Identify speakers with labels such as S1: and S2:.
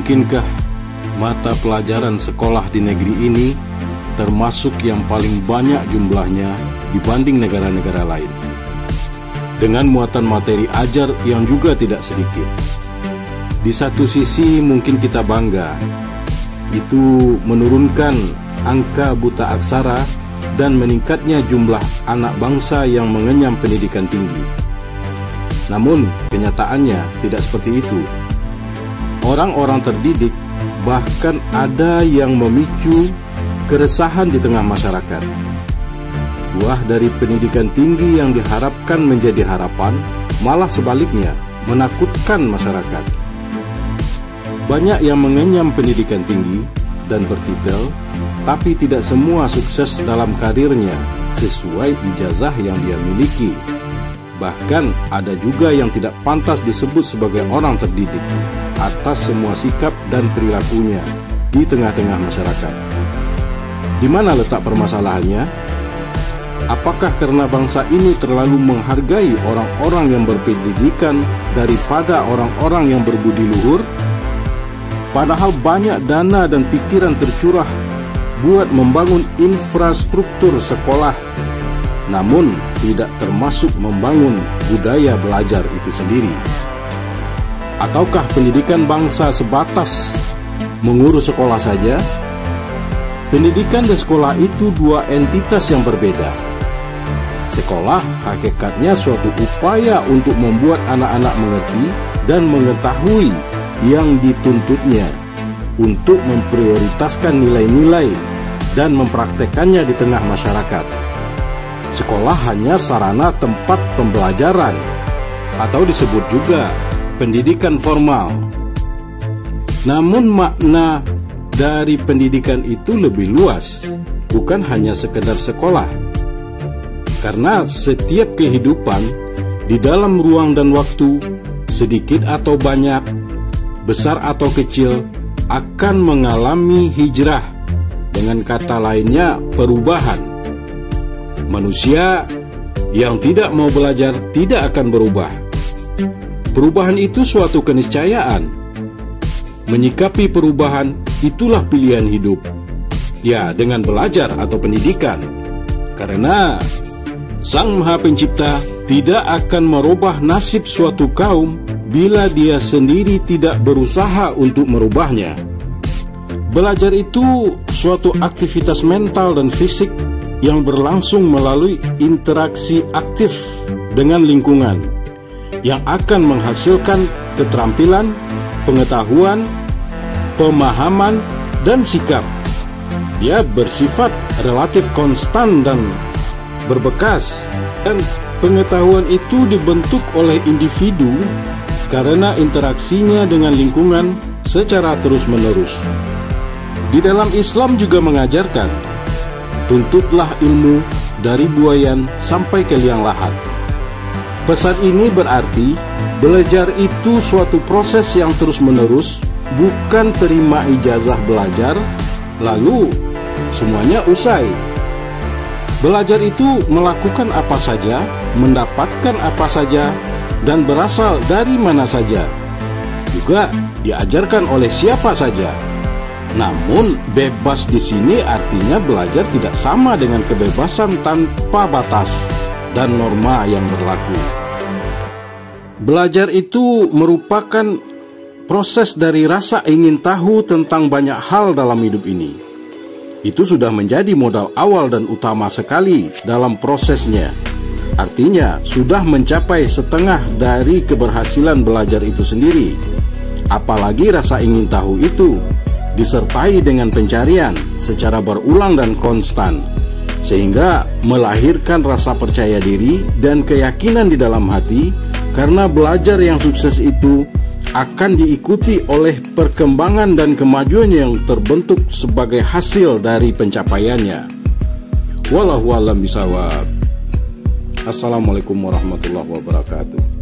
S1: Mungkinkah mata pelajaran sekolah di negeri ini termasuk yang paling banyak jumlahnya dibanding negara-negara lain, dengan muatan materi ajar yang juga tidak sedikit? Di satu sisi mungkin kita bangga, itu menurunkan angka buta aksara dan meningkatnya jumlah anak bangsa yang mengenyam pendidikan tinggi. Namun kenyataannya tidak seperti itu. Orang-orang terdidik bahkan ada yang memicu keresahan di tengah masyarakat. Buah dari pendidikan tinggi yang diharapkan menjadi harapan, malah sebaliknya menakutkan masyarakat. Banyak yang mengenyam pendidikan tinggi dan bertitel, tapi tidak semua sukses dalam karirnya sesuai ijazah yang dia miliki. Bahkan ada juga yang tidak pantas disebut sebagai orang terdidik atas semua sikap dan perilakunya di tengah-tengah masyarakat. Di mana letak permasalahannya? Apakah karena bangsa ini terlalu menghargai orang-orang yang berpendidikan daripada orang-orang yang berbudi luhur? Padahal banyak dana dan pikiran tercurah buat membangun infrastruktur sekolah, namun tidak termasuk membangun budaya belajar itu sendiri. Ataukah pendidikan bangsa sebatas mengurus sekolah saja? Pendidikan dan sekolah itu dua entitas yang berbeda. Sekolah hakikatnya suatu upaya untuk membuat anak-anak mengerti dan mengetahui yang dituntutnya, untuk memprioritaskan nilai-nilai dan mempraktekannya di tengah masyarakat. Sekolah hanya sarana tempat pembelajaran, atau disebut juga pendidikan formal. Namun makna dari pendidikan itu lebih luas, bukan hanya sekedar sekolah. Karena setiap kehidupan di dalam ruang dan waktu, sedikit atau banyak, besar atau kecil, akan mengalami hijrah. Dengan kata lainnya, perubahan. Manusia yang tidak mau belajar tidak akan berubah. Perubahan itu suatu keniscayaan. Menyikapi perubahan itulah pilihan hidup. Ya, dengan belajar atau pendidikan. Karena Sang Maha Pencipta tidak akan merubah nasib suatu kaum bila dia sendiri tidak berusaha untuk merubahnya. Belajar itu suatu aktivitas mental dan fisik yang berlangsung melalui interaksi aktif dengan lingkungan, yang akan menghasilkan keterampilan, pengetahuan, pemahaman, dan sikap. Dia bersifat relatif konstan dan berbekas, dan pengetahuan itu dibentuk oleh individu karena interaksinya dengan lingkungan secara terus-menerus. Di dalam Islam juga mengajarkan, tuntutlah ilmu dari buayan sampai ke liang lahat. Pesan ini berarti belajar itu suatu proses yang terus-menerus, bukan terima ijazah belajar lalu semuanya usai. Belajar itu melakukan apa saja, mendapatkan apa saja, dan berasal dari mana saja. Juga diajarkan oleh siapa saja. Namun bebas di sini artinya belajar tidak sama dengan kebebasan tanpa batas dan norma yang berlaku. Belajar itu merupakan proses dari rasa ingin tahu tentang banyak hal dalam hidup ini. Itu sudah menjadi modal awal dan utama sekali dalam prosesnya. Artinya sudah mencapai setengah dari keberhasilan belajar itu sendiri. Apalagi rasa ingin tahu itu disertai dengan pencarian secara berulang dan konstan, sehingga melahirkan rasa percaya diri dan keyakinan di dalam hati, karena belajar yang sukses itu akan diikuti oleh perkembangan dan kemajuan yang terbentuk sebagai hasil dari pencapaiannya. Wallahu a'lam bishawab. Assalamualaikum warahmatullahi wabarakatuh.